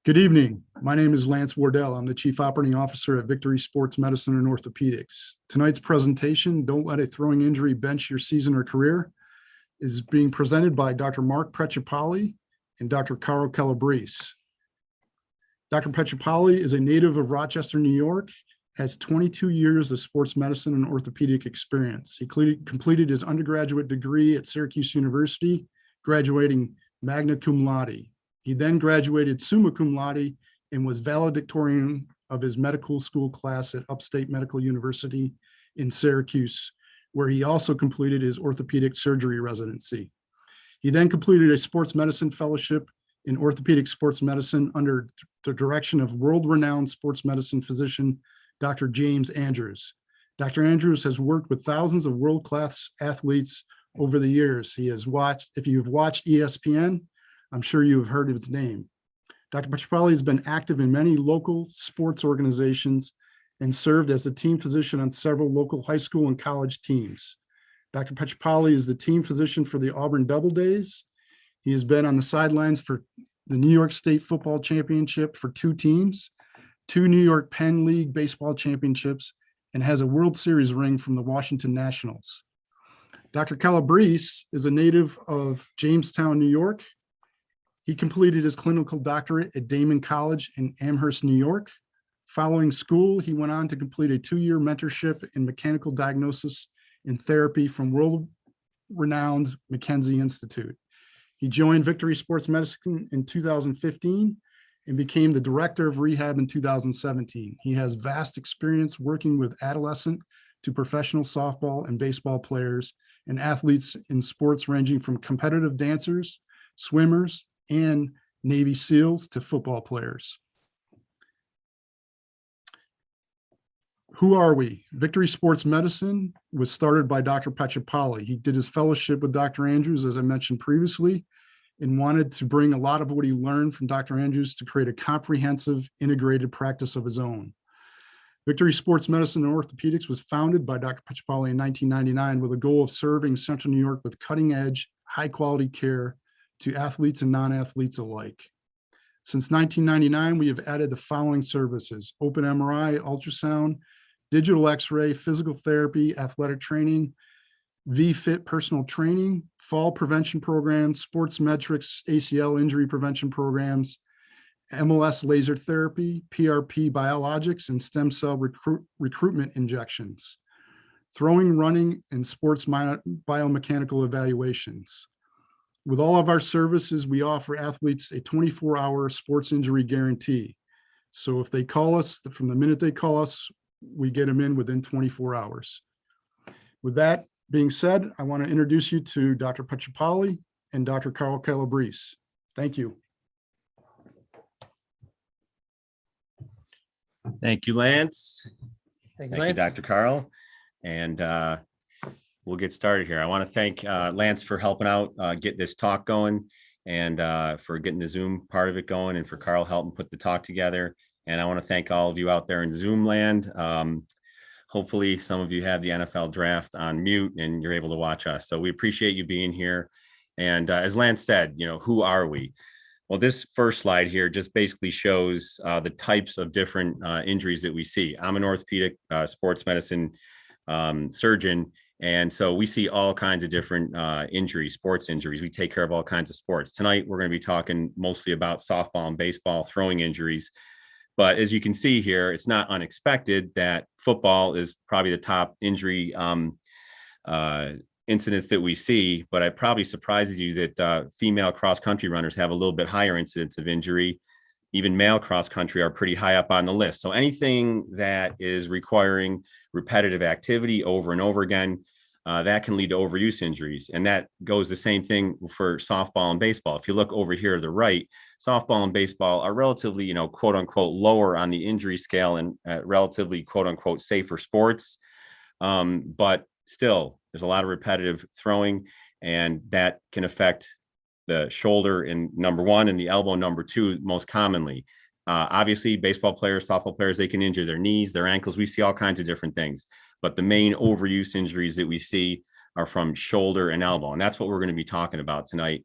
Good evening. My name is Lance Wardell. I'm the Chief Operating Officer at Victory Sports Medicine and Orthopedics. Tonight's presentation, Don't Let a Throwing Injury Bench Your Season or Career, is being presented by Dr. Mark Precipali and Dr. Carl Calabrese. Dr. Precipali is a native of Rochester, New York, has 22 years of sports medicine and orthopedic experience. He completed his undergraduate degree at Syracuse University, graduating magna cum laude. He then graduated summa cum laude and was valedictorian of his medical school class at Upstate Medical University in Syracuse, where he also completed his orthopedic surgery residency. He then completed a sports medicine fellowship in orthopedic sports medicine under the direction of world-renowned sports medicine physician, Dr. James Andrews. Dr. Andrews has worked with thousands of world-class athletes over the years. If you've watched ESPN, I'm sure you have heard of his name. Dr. Precipali has been active in many local sports organizations and served as a team physician on several local high school and college teams. Dr. Precipali is the team physician for the Auburn Doubledays. He has been on the sidelines for the New York State Football Championship for 2 teams, 2 New York Penn League baseball championships, and has a World Series ring from the Washington Nationals. Dr. Calabrese is a native of Jamestown, New York. He completed his clinical doctorate at Damon College in Amherst, New York. Following school, he went on to complete a 2-year mentorship in mechanical diagnosis and therapy from world-renowned McKenzie Institute. He joined Victory Sports Medicine in 2015 and became the director of rehab in 2017. He has vast experience working with adolescent to professional softball and baseball players and athletes in sports ranging from competitive dancers, swimmers, and Navy SEALs to football players. Who are we? Victory Sports Medicine was started by Dr. Precipali. He did his fellowship with Dr. Andrews, as I mentioned previously, and wanted to bring a lot of what he learned from Dr. Andrews to create a comprehensive, integrated practice of his own. Victory Sports Medicine and Orthopedics was founded by Dr. Precipali in 1999 with a goal of serving Central New York with cutting-edge, high-quality care to athletes and non-athletes alike. Since 1999, we have added the following services: open MRI, ultrasound, digital X-ray, physical therapy, athletic training, VFit personal training, fall prevention programs, sports metrics, ACL injury prevention programs, MLS laser therapy, PRP biologics, and stem cell recruitment injections, throwing, running, and sports biomechanical evaluations. With all of our services, we offer athletes a 24-hour sports injury guarantee. So if they call us, from the minute they call us, we get them in within 24 hours. With that being said, I want to introduce you to Dr. Precipali and Dr. Carl Calabrese. Thank you. Thank you, Lance. Thank you, Dr. Carl. And we'll get started here. I want to thank Lance for helping out get this talk going, and for getting the Zoom part of it going, and for Carl helping put the talk together. And I want to thank all of you out there in Zoom land. Hopefully some of you have the NFL draft on mute and you're able to watch us. So we appreciate you being here. And as Lance said, who are we? Well, this first slide here just basically shows the types of different injuries that we see. I'm an orthopedic sports medicine surgeon. And so we see all kinds of different injuries, sports injuries. We take care of all kinds of sports. Tonight, we're going to be talking mostly about softball and baseball throwing injuries. But as you can see here, it's not unexpected that football is probably the top injury incidents that we see. But it probably surprises you that female cross-country runners have a little bit higher incidence of injury. Even male cross-country are pretty high up on the list. So anything that is requiring repetitive activity over and over again, that can lead to overuse injuries. And that goes the same thing for softball and baseball. If you look over here to the right, softball and baseball are relatively, quote unquote, lower on the injury scale and relatively, quote unquote, safer sports. But still, there's a lot of repetitive throwing, and that can affect the shoulder in number 1 and the elbow number 2 most commonly. Obviously, baseball players, softball players, they can injure their knees, their ankles. We see all kinds of different things. But the main overuse injuries that we see are from shoulder and elbow. And that's what we're going to be talking about tonight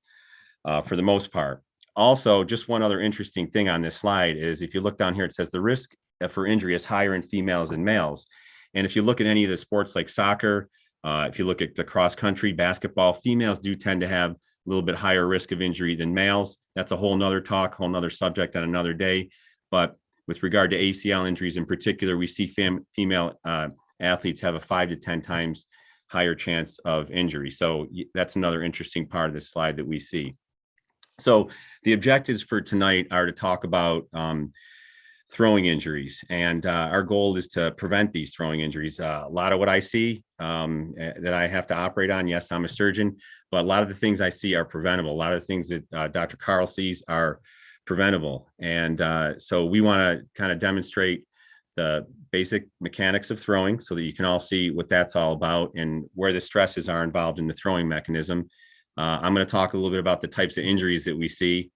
for the most part. Also, just one other interesting thing on this slide is if you look down here, it says the risk for injury is higher in females than males. And if you look at any of the sports like soccer, if you look at the cross country, basketball, females do tend to have a little bit higher risk of injury than males. That's a whole nother talk, whole nother subject on another day. But with regard to ACL injuries in particular, we see female athletes have a 5 to 10 times higher chance of injury. So that's another interesting part of this slide that we see. So the objectives for tonight are to talk about throwing injuries, and our goal is to prevent these throwing injuries. A lot of what I see that I have to operate on, yes, I'm a surgeon, but a lot of the things I see are preventable. A lot of the things that Dr. Carl sees are preventable. And so we want to kind of demonstrate the basic mechanics of throwing so that you can all see what that's all about and where the stresses are involved in the throwing mechanism. I'm going to talk a little bit about the types of injuries that we see.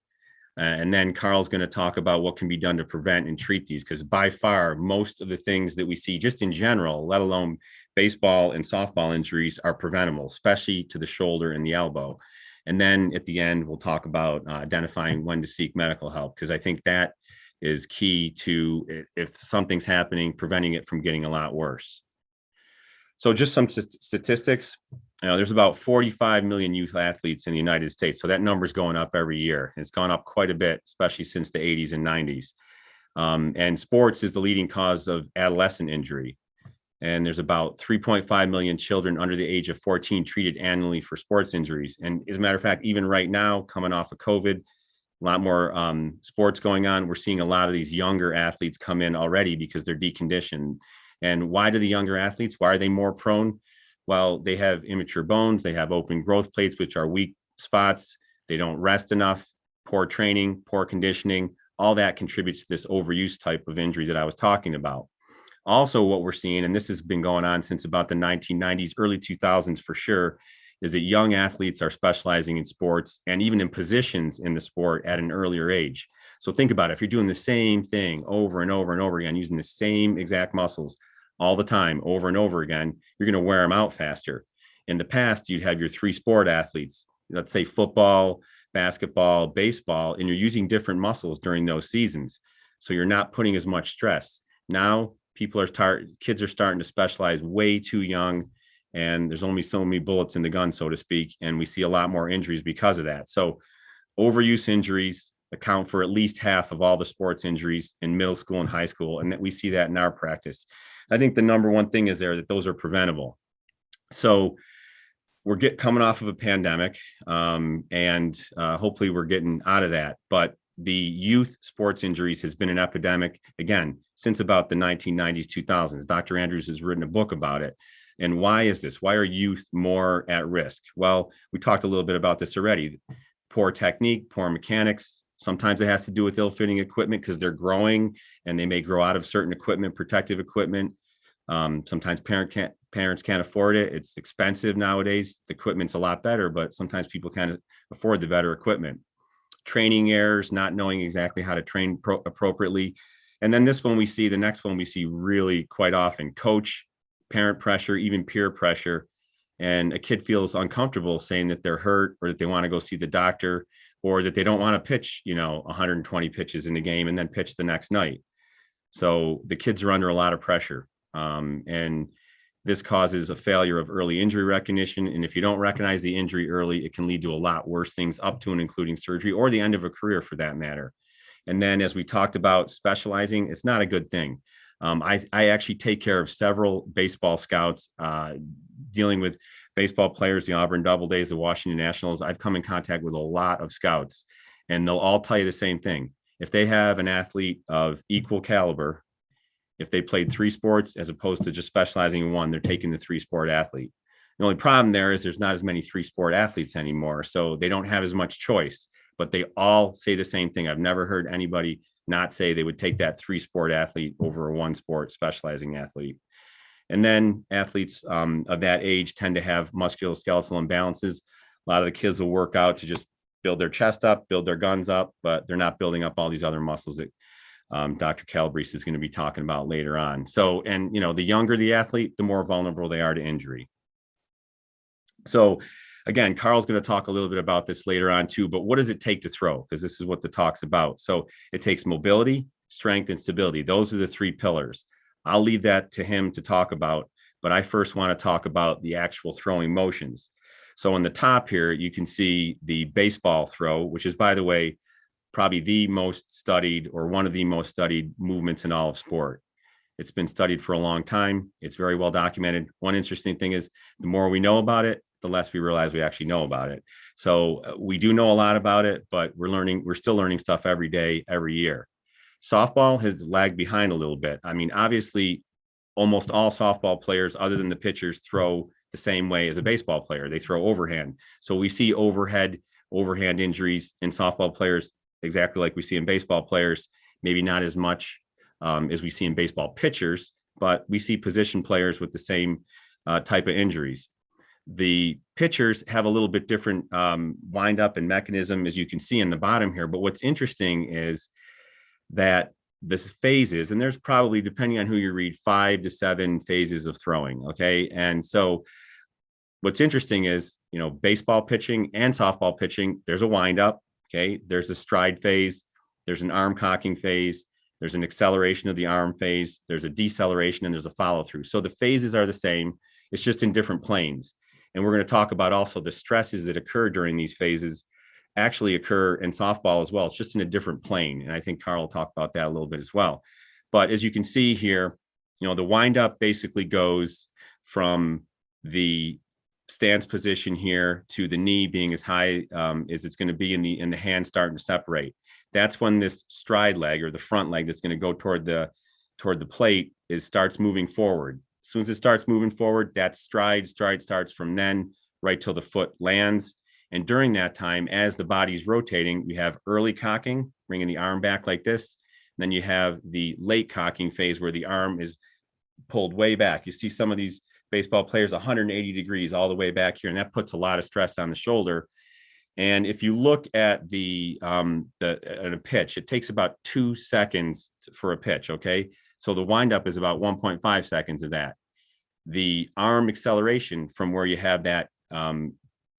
And then Carl's going to talk about what can be done to prevent and treat these, because by far, most of the things that we see just in general, let alone baseball and softball injuries, are preventable, especially to the shoulder and the elbow. And then at the end, we'll talk about identifying when to seek medical help, because I think that is key to, if something's happening, preventing it from getting a lot worse. So just some statistics. There's about 45 million youth athletes in the United States. So that number is going up every year. It's gone up quite a bit, especially since the 80s and 90s. And sports is the leading cause of adolescent injury. And there's about 3.5 million children under the age of 14 treated annually for sports injuries. And as a matter of fact, even right now, coming off of COVID, a lot more sports going on. We're seeing a lot of these younger athletes come in already because they're deconditioned. And why do the younger athletes, why are they more prone? Well, they have immature bones, they have open growth plates, which are weak spots. They don't rest enough, poor training, poor conditioning, all that contributes to this overuse type of injury that I was talking about. Also, what we're seeing, and this has been going on since about the 1990s, early 2000s for sure, is that young athletes are specializing in sports and even in positions in the sport at an earlier age. So think about it. If you're doing the same thing over and over and over again, using the same exact muscles all the time, over and over again, you're going to wear them out faster. In the past, you'd have your 3 sport athletes, let's say football, basketball, baseball, and you're using different muscles during those seasons. So you're not putting as much stress. Now, kids are starting to specialize way too young, and there's only so many bullets in the gun, so to speak, and we see a lot more injuries because of that. So overuse injuries account for at least half of all the sports injuries in middle school and high school, and that we see that in our practice. I think the number one thing is that those are preventable. So we're coming off of a pandemic, and hopefully we're getting out of that. But the youth sports injuries has been an epidemic, again, since about the 1990s, 2000s. Dr. Andrews has written a book about it. And why is this? Why are youth more at risk? Well, we talked a little bit about this already. Poor technique, poor mechanics. Sometimes it has to do with ill-fitting equipment because they're growing and they may grow out of certain equipment, protective equipment. Sometimes parents can't afford it. It's expensive nowadays. The equipment's a lot better, but sometimes people can't afford the better equipment. Training errors, not knowing exactly how to train appropriately. And then the next one we see really quite often, coach, parent pressure, even peer pressure. And a kid feels uncomfortable saying that they're hurt or that they want to go see the doctor or that they don't want to pitch, 120 pitches in the game and then pitch the next night. So the kids are under a lot of pressure. And this causes a failure of early injury recognition. And if you don't recognize the injury early, it can lead to a lot worse things, up to and including surgery or the end of a career for that matter. And then, as we talked about, specializing, it's not a good thing. I actually take care of several baseball scouts dealing with baseball players, the Auburn Doubledays, the Washington Nationals. I've come in contact with a lot of scouts, and they'll all tell you the same thing. If they have an athlete of equal caliber, if they played 3 sports as opposed to just specializing in one, they're taking the 3-sport athlete. The only problem there is there's not as many 3-sport athletes anymore, so they don't have as much choice, but they all say the same thing. I've never heard anybody not say they would take that 3-sport athlete over a 1-sport specializing athlete. And then athletes of that age tend to have musculoskeletal imbalances. A lot of the kids will work out to just build their chest up, build their guns up, but they're not building up all these other muscles that Dr. Calabrese is going to be talking about later on. So, and the younger the athlete, the more vulnerable they are to injury. So again, Carl's going to talk a little bit about this later on too, but what does it take to throw? Because this is what the talk's about. So it takes mobility, strength, and stability. Those are the three pillars. I'll leave that to him to talk about, but I first want to talk about the actual throwing motions. So on the top here, you can see the baseball throw, which is, by the way, probably the most studied or one of the most studied movements in all of sport. It's been studied for a long time. It's very well documented. One interesting thing is the more we know about it, the less we realize we actually know about it. So we do know a lot about it, but we're still learning stuff every day, every year. Softball has lagged behind a little bit. I mean, obviously, almost all softball players, other than the pitchers, throw the same way as a baseball player. They throw overhand. So we see overhand injuries in softball players exactly like we see in baseball players, maybe not as much as we see in baseball pitchers, but we see position players with the same type of injuries. The pitchers have a little bit different wind up and mechanism, as you can see in the bottom here. But what's interesting is that this phases, and there's probably, depending on who you read, 5 to 7 phases of throwing. Okay. And so what's interesting is, baseball pitching and softball pitching, there's a wind up. Okay. There's a stride phase. There's an arm cocking phase. There's an acceleration of the arm phase. There's a deceleration, and there's a follow through. So the phases are the same. It's just in different planes. And we're going to talk about also the stresses that occur during these phases actually occur in softball as well. It's just in a different plane. And I think Carl will talk about that a little bit as well. But as you can see here, the wind up basically goes from the stance position here to the knee being as high as it's going to be in the hand starting to separate. That's when this stride leg, or the front leg that's going to go toward the plate, starts moving forward. As soon as it starts moving forward, that stride starts from then right till the foot lands. And during that time, as the body's rotating, you have early cocking, bringing the arm back like this. And then you have the late cocking phase where the arm is pulled way back. You see some of these baseball players 180 degrees all the way back here, and that puts a lot of stress on the shoulder. And if you look at at a pitch, it takes about 2 seconds for a pitch. Okay. So the windup is about 1.5 seconds of that. The arm acceleration from where you have that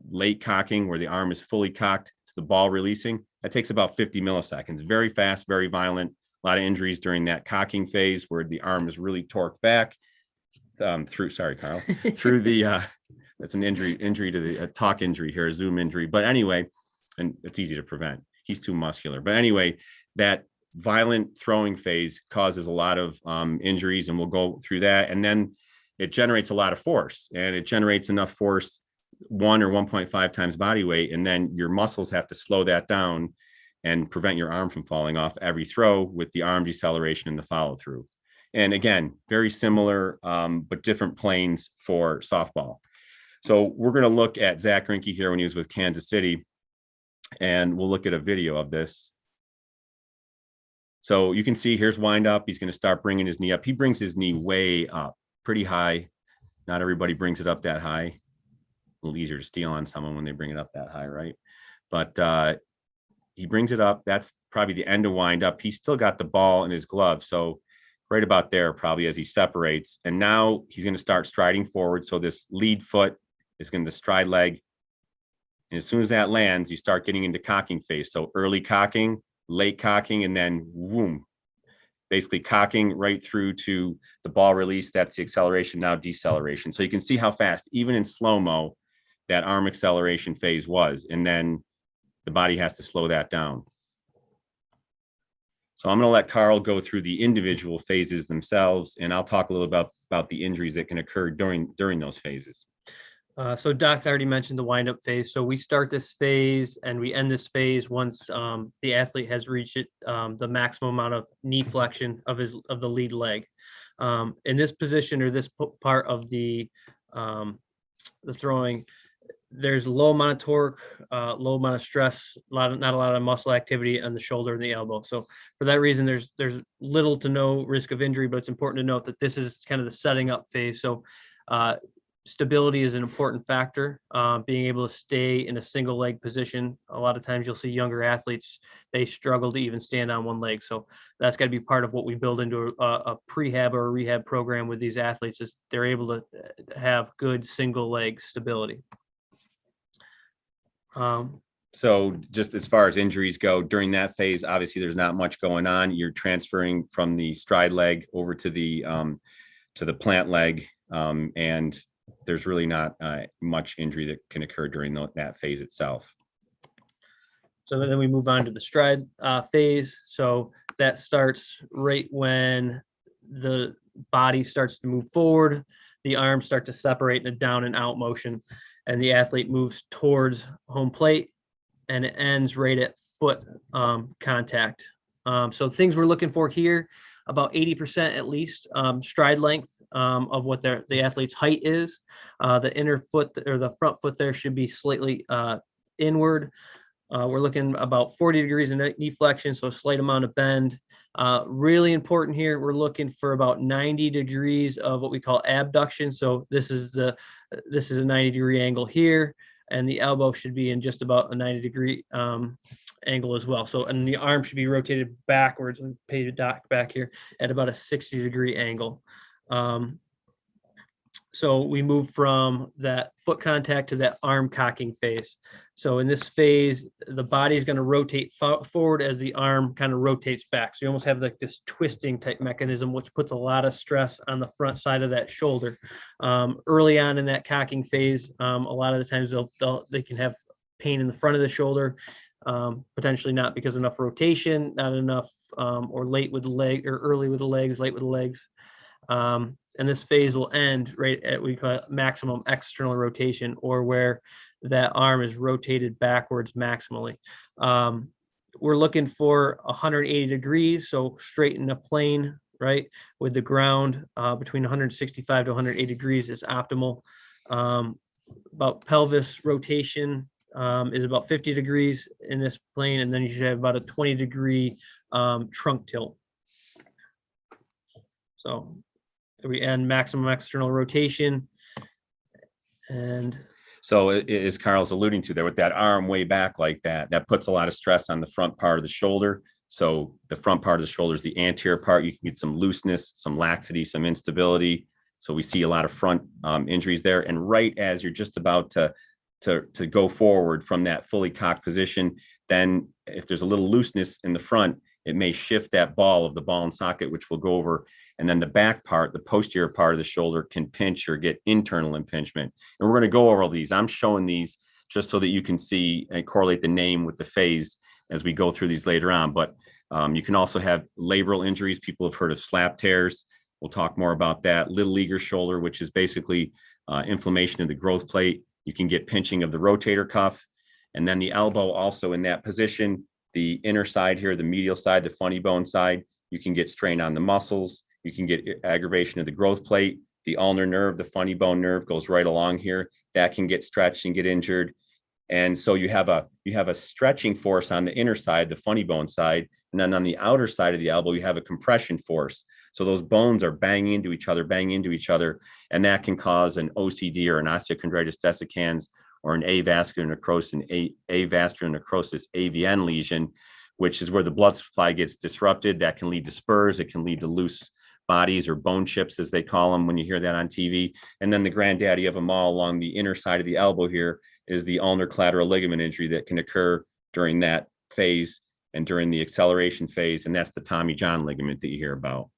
late cocking, where the arm is fully cocked, to the ball releasing, that takes about 50 milliseconds. Very fast, very violent. A lot of injuries during that cocking phase where the arm is really torqued back through the that's an injury to the talk injury here, a Zoom injury. But anyway, and it's easy to prevent. He's too muscular. But anyway, that violent throwing phase causes a lot of injuries, and we'll go through that. And then it generates a lot of force, and it generates enough force, 1 or 1.5 times body weight. And then your muscles have to slow that down and prevent your arm from falling off every throw with the arm deceleration and the follow through. And again, very similar, but different planes for softball. So we're going to look at Zach Greinke here when he was with Kansas City, and we'll look at a video of this. So you can see here's wind up. He's going to start bringing his knee up. He brings his knee way up, pretty high. Not everybody brings it up that high. A little easier to steal on someone when they bring it up that high, right? But he brings it up. That's probably the end of wind up. He's still got the ball in his glove. So right about there, probably, as he separates. And now he's going to start striding forward. So this lead foot is going to stride leg. And as soon as that lands, you start getting into cocking phase. So early cocking, late cocking, and then boom, basically cocking right through to the ball release. That's the acceleration, now deceleration. So you can see how fast, even in slow-mo, that arm acceleration phase was. And then the body has to slow that down. So I'm going to let Carl go through the individual phases themselves, and I'll talk a little about the injuries that can occur during those phases. So Doc already mentioned the wind-up phase. So we start this phase and we end this phase once the athlete has reached the maximum amount of knee flexion of the lead leg. In this position, or this part of the throwing, there's low amount of torque, low amount of stress, not a lot of muscle activity on the shoulder and the elbow. So for that reason, there's little to no risk of injury, but it's important to note that this is kind of the setting up phase. So stability is an important factor. Being able to stay in a single leg position. A lot of times you'll see younger athletes, they struggle to even stand on one leg. So that's got to be part of what we build into a prehab or a rehab program with these athletes, is they're able to have good single leg stability. So just as far as injuries go, during that phase, obviously there's not much going on. You're transferring from the stride leg over to the plant leg, and there's really not much injury that can occur during that phase itself. So then we move on to the stride phase. So that starts right when the body starts to move forward, the arms start to separate in a down and out motion, and the athlete moves towards home plate, and it ends right at foot contact. So things we're looking for here, about 80% at least stride length of what the athlete's height is. The inner foot or the front foot there should be slightly inward. We're looking about 40 degrees in knee flexion, so a slight amount of bend. Really important here, we're looking for about 90 degrees of what we call abduction. So this is a 90-degree angle here, and the elbow should be in just about a 90-degree angle as well. So, and the arm should be rotated backwards, and pay the doc back here at about a 60-degree angle. So we move from that foot contact to that arm cocking phase. So in this phase, the body is going to rotate forward as the arm kind of rotates back. So you almost have like this twisting type mechanism, which puts a lot of stress on the front side of that shoulder. Early on in that cocking phase, a lot of the times they can have pain in the front of the shoulder, potentially not because enough rotation, not enough, or late with the leg, or early with the legs, late with the legs. And this phase will end right at we call it maximum external rotation, or where that arm is rotated backwards maximally. We're looking for 180 degrees, so straight in a plane, right, with the ground between 165 to 180 degrees is optimal. About pelvis rotation is about 50 degrees in this plane, and then you should have about a 20-degree trunk tilt. So we end maximum external rotation. And so as Carl's alluding to there, with that arm way back like that, that puts a lot of stress on the front part of the shoulder. So the front part of the shoulder is the anterior part. You can get some looseness, some laxity, some instability. So we see a lot of front injuries there. And right as you're just about to go forward from that fully cocked position, then if there's a little looseness in the front, it may shift that ball of the ball and socket, which we'll go over. And then the back part, the posterior part of the shoulder, can pinch or get internal impingement. And we're going to go over all these. I'm showing these just so that you can see and correlate the name with the phase as we go through these later on. But you can also have labral injuries. People have heard of slap tears. We'll talk more about that. Little leaguer shoulder, which is basically inflammation of the growth plate. You can get pinching of the rotator cuff. And then the elbow also in that position, the inner side here, the medial side, the funny bone side, you can get strain on the muscles. You can get aggravation of the growth plate. The ulnar nerve, the funny bone nerve, goes right along here. That can get stretched and get injured. And so you have a stretching force on the inner side, the funny bone side, and then on the outer side of the elbow, you have a compression force. So those bones are banging into each other, and that can cause an OCD or an osteochondritis dissecans or an avascular necrosis, AVN lesion, which is where the blood supply gets disrupted. That can lead to spurs. It can lead to loose bodies or bone chips, as they call them when you hear that on TV. And then the granddaddy of them all along the inner side of the elbow here is the ulnar collateral ligament injury that can occur during that phase and during the acceleration phase. And that's the Tommy John ligament that you hear about.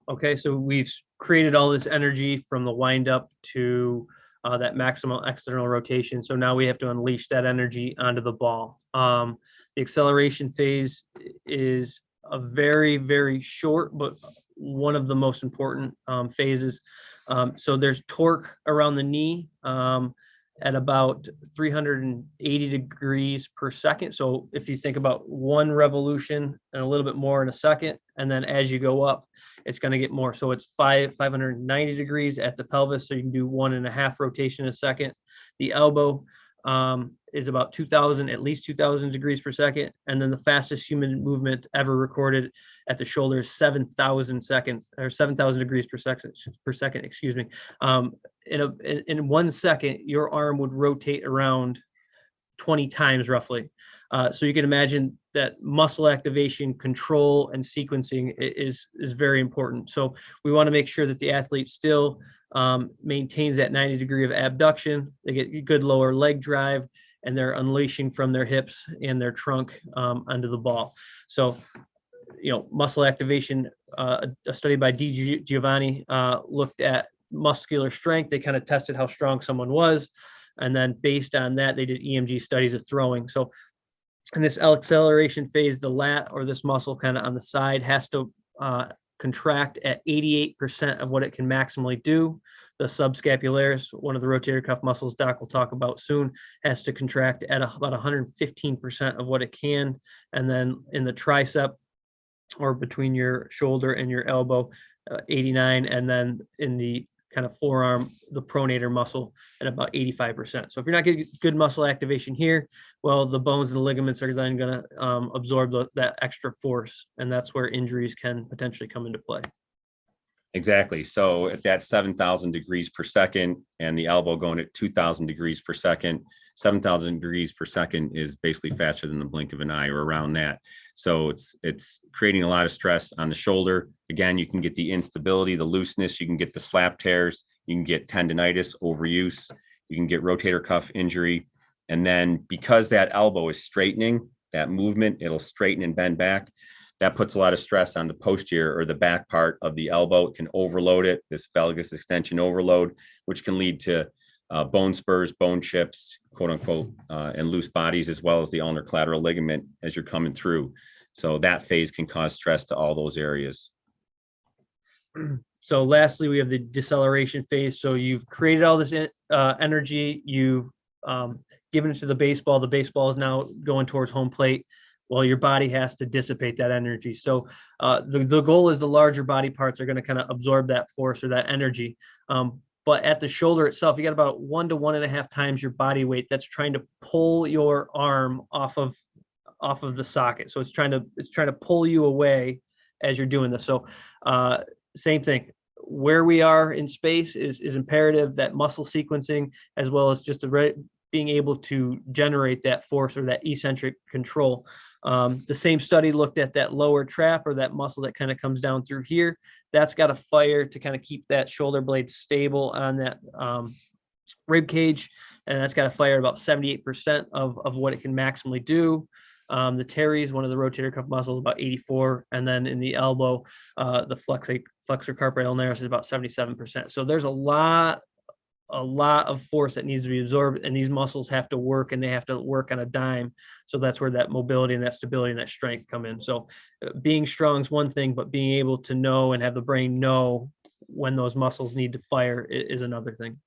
Okay, so we've created all this energy from the wind up to that maximal external rotation. So now we have to unleash that energy onto the ball. The acceleration phase is a very, very short, but one of the most important phases. So there's torque around the knee at about 380 degrees per second. So if you think about one revolution and a little bit more in a second, and then as you go up, it's going to get more. So it's 590 degrees at the pelvis. So you can do 1.5 rotation a second. The elbow is about 2,000, at least 2,000 degrees per second. And then the fastest human movement ever recorded at the shoulder is 7,000 seconds, or 7,000 degrees per second, excuse me. In 1 second, your arm would rotate around 20 times roughly. So you can imagine that muscle activation, control, and sequencing is very important. So we want to make sure that the athlete still maintains that 90 degree of abduction. They get good lower leg drive, and they're unleashing from their hips and their trunk onto the ball. So, muscle activation, a study by D. Giovanni looked at muscular strength. They kind of tested how strong someone was. And then based on that, they did EMG studies of throwing. So in this acceleration phase, the lat, or this muscle kind of on the side, has to contract at 88% of what it can maximally do. The subscapularis, one of the rotator cuff muscles Doc will talk about soon, has to contract at about 115% of what it can. And then in the tricep, or between your shoulder and your elbow, 89. And then in the kind of forearm, the pronator muscle, at about 85%. So if you're not getting good muscle activation here, well, the bones and the ligaments are then going to absorb that extra force. And that's where injuries can potentially come into play. Exactly. So at that 7,000 degrees per second and the elbow going at 2,000 degrees per second, 7,000 degrees per second is basically faster than the blink of an eye, or around that. So it's creating a lot of stress on the shoulder. Again, you can get the instability, the looseness, you can get the slap tears, you can get tendonitis, overuse, you can get rotator cuff injury. And then because that elbow is straightening, that movement, it'll straighten and bend back. That puts a lot of stress on the posterior, or the back part of the elbow. It can overload it, this valgus extension overload, which can lead to bone spurs, bone chips, quote unquote, and loose bodies, as well as the ulnar collateral ligament as you're coming through. So that phase can cause stress to all those areas. So lastly, we have the deceleration phase. So you've created all this energy, you've given it to the baseball. The baseball is now going towards home plate. Well, your body has to dissipate that energy. So the goal is the larger body parts are going to kind of absorb that force or that energy. But at the shoulder itself, you got about 1 to 1.5 times your body weight that's trying to pull your arm off of the socket. So it's trying to pull you away as you're doing this. So same thing. Where we are in space is imperative. That muscle sequencing, as well as just being able to generate that force or that eccentric control. The same study looked at that lower trap, or that muscle that kind of comes down through here. That's got to fire to kind of keep that shoulder blade stable on that rib cage. And that's got to fire about 78% of what it can maximally do. The teres, one of the rotator cuff muscles, about 84. And then in the elbow, the flexor carpi ulnaris is about 77%. So there's a lot of force that needs to be absorbed, and these muscles have to work, and they have to work on a dime. So that's where that mobility and that stability and that strength come in. So being strong is one thing, but being able to know and have the brain know when those muscles need to fire is another thing.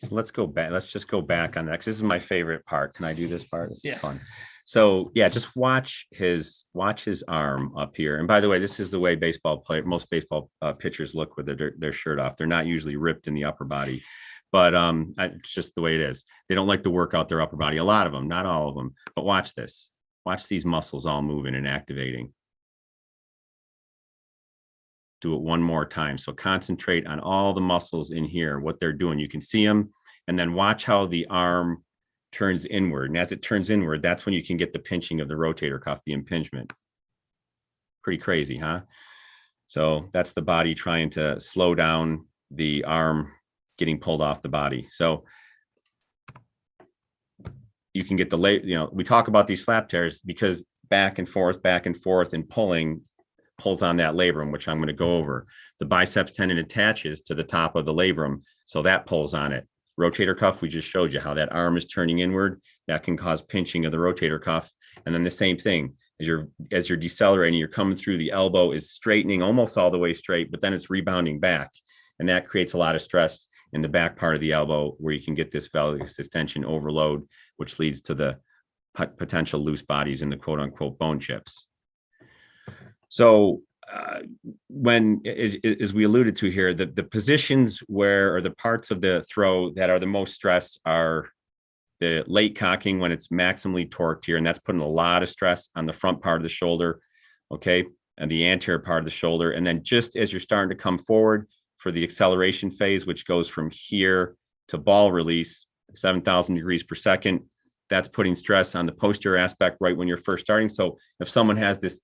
So let's go back. Let's just go back on that, 'cause this is my favorite part. Can I do this part? This is Yeah. fun. So yeah, just watch his arm up here. And by the way, this is the way most baseball pitchers look with their shirt off. They're not usually ripped in the upper body, but it's just the way it is. They don't like to work out their upper body. A lot of them, not all of them, but watch this. Watch these muscles all moving and activating. Do it one more time. So concentrate on all the muscles in here, what they're doing. You can see them, and then watch how the arm turns inward. And as it turns inward, that's when you can get the pinching of the rotator cuff, the impingement. Pretty crazy, huh? So that's the body trying to slow down the arm getting pulled off the body. So you can get we talk about these slap tears because back and forth, and pulls on that labrum, which I'm going to go over. The biceps tendon attaches to the top of the labrum, so that pulls on it. Rotator cuff, we just showed you how that arm is turning inward. That can cause pinching of the rotator cuff. And then the same thing, as you're decelerating, you're coming through, the elbow is straightening almost all the way straight, but then it's rebounding back. And that creates a lot of stress in the back part of the elbow, where you can get this valgus extension overload, which leads to the potential loose bodies and the quote unquote bone chips. So as we alluded to here, the positions or the parts of the throw that are the most stressed are the late cocking, when it's maximally torqued here, and that's putting a lot of stress on the front part of the shoulder, okay, and the anterior part of the shoulder. And then just as you're starting to come forward for the acceleration phase, which goes from here to ball release, 7,000 degrees per second, that's putting stress on the posterior aspect right when you're first starting. So if someone has this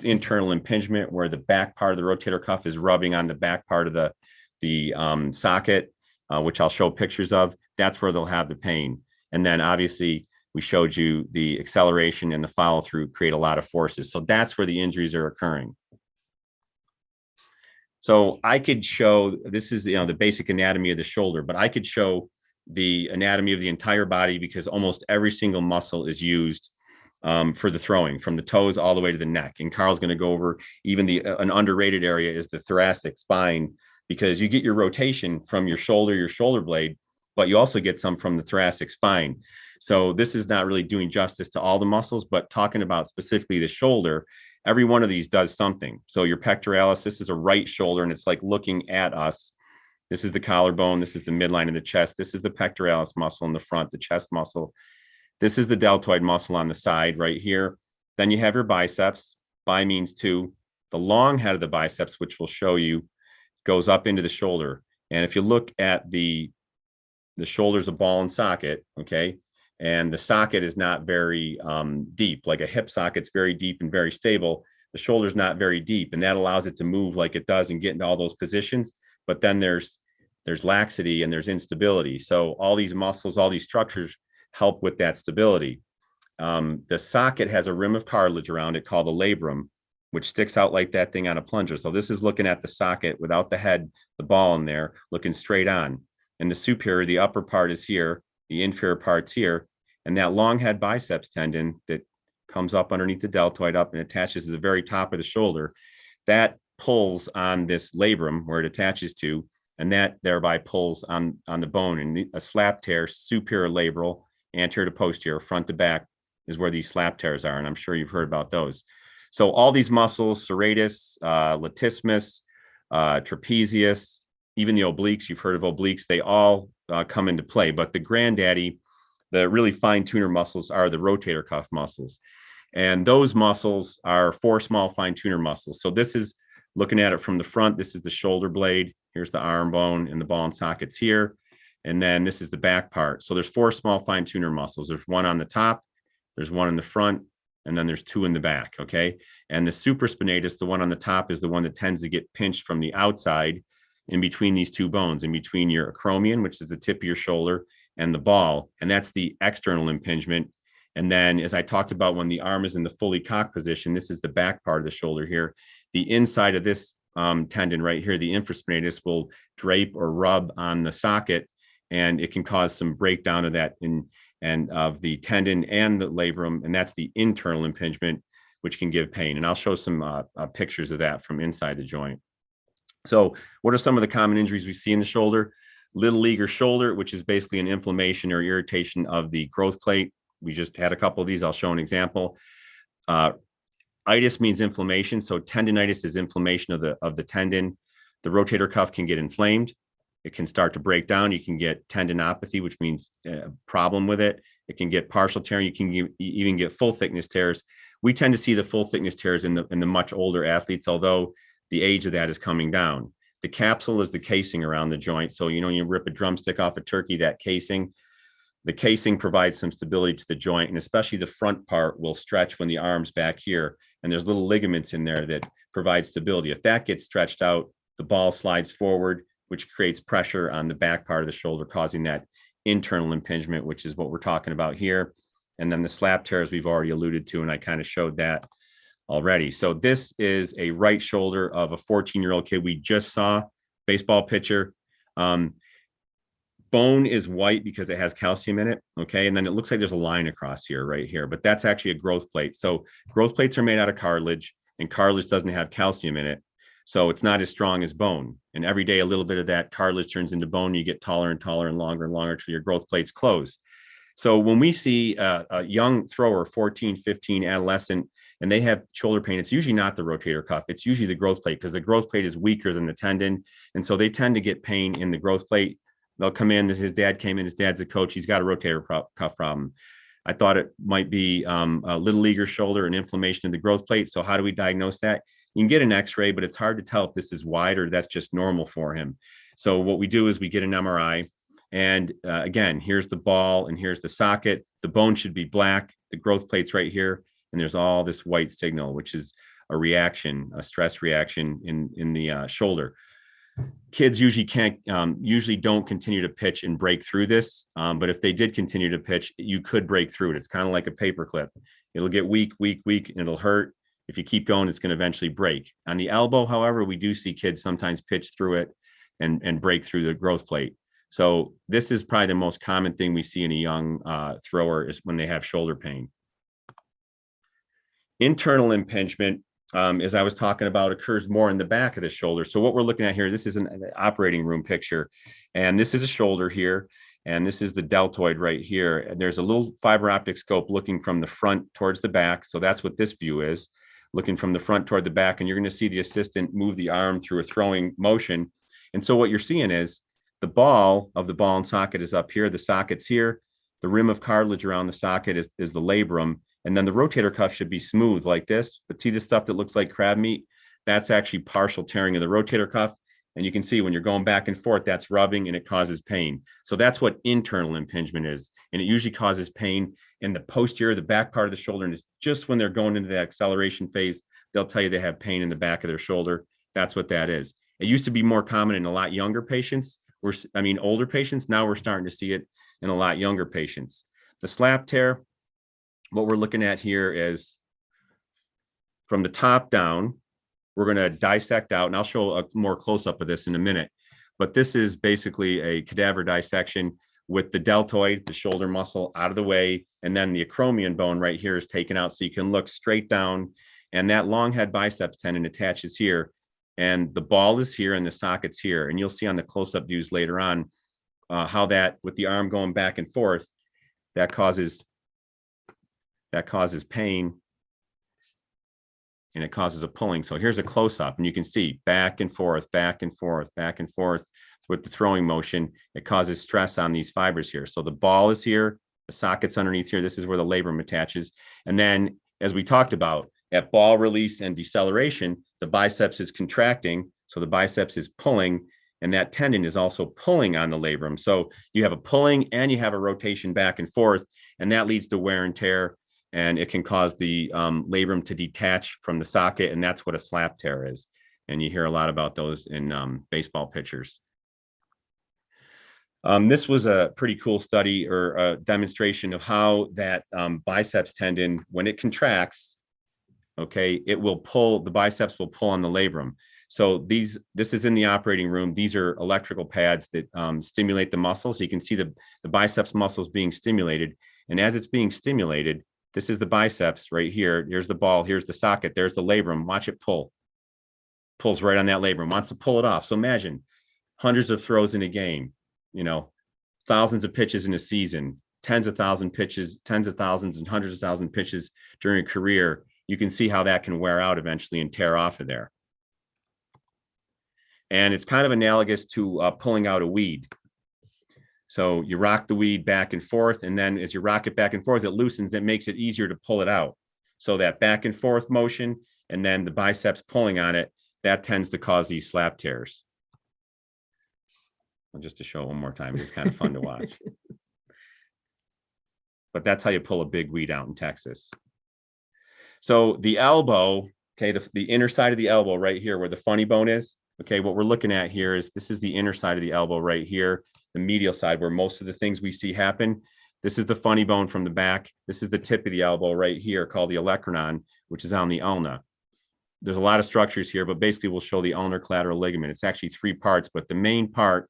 internal impingement where the back part of the rotator cuff is rubbing on the back part of the the socket, which I'll show pictures of, that's where they'll have the pain. And then obviously we showed you the acceleration and the follow through create a lot of forces. So that's where the injuries are occurring. So I could show, this is, the basic anatomy of the shoulder, but I could show the anatomy of the entire body because almost every single muscle is used for the throwing, from the toes all the way to the neck. And Carl's going to go over even an underrated area is the thoracic spine, because you get your rotation from your shoulder blade, but you also get some from the thoracic spine. So this is not really doing justice to all the muscles, but talking about specifically the shoulder, every one of these does something. So your pectoralis, this is a right shoulder, and it's like looking at us. This is the collarbone. This is the midline of the chest. This is the pectoralis muscle in the front, the chest muscle. This is the deltoid muscle on the side right here. Then you have your biceps. Bi means two. The long head of the biceps, which we'll show you, goes up into the shoulder. And if you look at the shoulder's a ball and socket, okay? And the socket is not very deep. Like a hip socket's very deep and very stable. The shoulder's not very deep, and that allows it to move like it does and get into all those positions. But then there's laxity and there's instability. So all these muscles, all these structures help with that stability. The socket has a rim of cartilage around it called the labrum, which sticks out like that thing on a plunger. So this is looking at the socket without the head, the ball in there, looking straight on. And the superior, the upper part is here, the inferior part's here, and that long head biceps tendon that comes up underneath the deltoid up and attaches to the very top of the shoulder, that pulls on this labrum where it attaches to, and that thereby pulls on the bone. And a slap tear, superior labral, anterior to posterior, front to back, is where these slap tears are, and I'm sure you've heard about those. So all these muscles, serratus, latissimus, trapezius, even the obliques, you've heard of obliques, they all come into play. But the granddaddy, the really fine tuner muscles, are the rotator cuff muscles. And those muscles are 4 small fine tuner muscles. So this is looking at it from the front. This is the shoulder blade. Here's the arm bone and the ball and sockets here. And then this is the back part. So there's 4 small fine tuner muscles. There's one on the top, there's one in the front, and then there's 2 in the back, okay? And the supraspinatus, the one on the top, is the one that tends to get pinched from the outside in between these 2 bones, in between your acromion, which is the tip of your shoulder, and the ball, and that's the external impingement. And then, as I talked about, when the arm is in the fully cocked position, this is the back part of the shoulder here. The inside of this tendon right here, the infraspinatus, will drape or rub on the socket, and it can cause some breakdown of that and of the tendon and the labrum, and that's the internal impingement, which can give pain. And I'll show some pictures of that from inside the joint. So what are some of the common injuries we see in the shoulder? Little leaguer shoulder, which is basically an inflammation or irritation of the growth plate. We just had a couple of these. I'll show an example. Itis means inflammation. So tendinitis is inflammation of the tendon. The rotator cuff can get inflamed. It can start to break down. You can get tendinopathy, which means a problem with it. It can get partial tearing. You can even get full thickness tears. We tend to see the full thickness tears in the much older athletes, although the age of that is coming down. The capsule is the casing around the joint. So, you rip a drumstick off a turkey, the casing provides some stability to the joint, and especially the front part will stretch when the arm's back here. And there's little ligaments in there that provide stability. If that gets stretched out, the ball slides forward, which creates pressure on the back part of the shoulder, causing that internal impingement, which is what we're talking about here. And then the slap tears we've already alluded to, and I kind of showed that already. So this is a right shoulder of a 14-year-old kid we just saw, baseball pitcher. Bone is white because it has calcium in it, okay? And then it looks like there's a line across here, right here, but that's actually a growth plate. So growth plates are made out of cartilage, and cartilage doesn't have calcium in it. So it's not as strong as bone. And every day, a little bit of that cartilage turns into bone. You get taller and taller and longer until your growth plates close. So when we see a young thrower, 14, 15, adolescent, and they have shoulder pain, it's usually not the rotator cuff. It's usually the growth plate, because the growth plate is weaker than the tendon. And so they tend to get pain in the growth plate. They'll come in, his dad came in, his dad's a coach, he's got a rotator cuff problem. I thought it might be a little leaguer shoulder and inflammation of the growth plate. So how do we diagnose that? You can get an x-ray, but it's hard to tell if this is wide or that's just normal for him. So what we do is we get an MRI, and again, here's the ball and here's the socket. The bone should be black, the growth plate's right here, and there's all this white signal, which is a reaction, a stress reaction in the shoulder. kids usually can't, usually don't continue to pitch and break through this. But if they did continue to pitch, you could break through it. It's kind of like a paper clip. It'll get weak, and it'll hurt. If you keep going, it's going to eventually break. On the elbow, however, we do see kids sometimes pitch through it and break through the growth plate. So this is probably the most common thing we see in a young thrower is when they have shoulder pain. Internal impingement, as I was talking about, occurs more in the back of the shoulder. So what we're looking at here, this is an operating room picture, and this is a shoulder here, and this is the deltoid right here. And there's a little fiber optic scope looking from the front towards the back. So that's what this view is, looking from the front toward the back, and you're going to see the assistant move the arm through a throwing motion. And so what you're seeing is the ball and socket is up here, the socket's here, the rim of cartilage around the socket is the labrum, and then the rotator cuff should be smooth like this. But see this stuff that looks like crab meat? That's actually partial tearing of the rotator cuff. And you can see when you're going back and forth, that's rubbing and it causes pain. So that's what internal impingement is. And it usually causes pain in the posterior, the back part of the shoulder. And it's just when they're going into the acceleration phase, they'll tell you they have pain in the back of their shoulder. That's what that is. It used to be more common in a lot younger patients. Older patients. Now we're starting to see it in a lot younger patients. The slap tear, what we're looking at here is from the top down, we're going to dissect out, and I'll show a more close-up of this in a minute, but this is basically a cadaver dissection with the deltoid, the shoulder muscle, out of the way, and then the acromion bone right here is taken out so you can look straight down, and that long head biceps tendon attaches here, and the ball is here and the socket's here, and you'll see on the close-up views later on how that, with the arm going back and forth, that causes pain, and it causes a pulling. So here's a close-up, and you can see back and forth, back and forth, back and forth with the throwing motion. It causes stress on these fibers here. So the ball is here, the socket's underneath here. This is where the labrum attaches. And then, as we talked about, at ball release and deceleration, the biceps is contracting, so the biceps is pulling, and that tendon is also pulling on the labrum. So you have a pulling and you have a rotation back and forth, and that leads to wear and tear, and it can cause the labrum to detach from the socket, and that's what a slap tear is. And you hear a lot about those in baseball pitchers. This was a pretty cool study or a demonstration of how that biceps tendon, when it contracts, okay, it will pull, the biceps will pull on the labrum. So this is in the operating room. These are electrical pads that stimulate the muscles. So you can see the biceps muscles being stimulated. And as it's being stimulated, this is the biceps right here. Here's the ball. Here's the socket. There's the labrum. Watch it pull. Pulls right on that labrum. Wants to pull it off. So imagine hundreds of throws in a game, thousands of pitches in a season, tens of thousands pitches, tens of thousands and hundreds of thousands pitches during a career. You can see how that can wear out eventually and tear off of there. And it's kind of analogous to pulling out a weed. So you rock the weed back and forth, and then as you rock it back and forth, it loosens, it makes it easier to pull it out. So that back and forth motion, and then the biceps pulling on it, that tends to cause these slap tears. Well, just to show it one more time, it's kind of fun to watch. But that's how you pull a big weed out in Texas. So the elbow, okay, the inner side of the elbow right here where the funny bone is, okay, what we're looking at here is this is the inner side of the elbow right here, the medial side where most of the things we see happen. This is the funny bone from the back. This is the tip of the elbow right here called the olecranon, which is on the ulna. There's a lot of structures here, but basically we'll show the ulnar collateral ligament. It's actually 3 parts, but the main part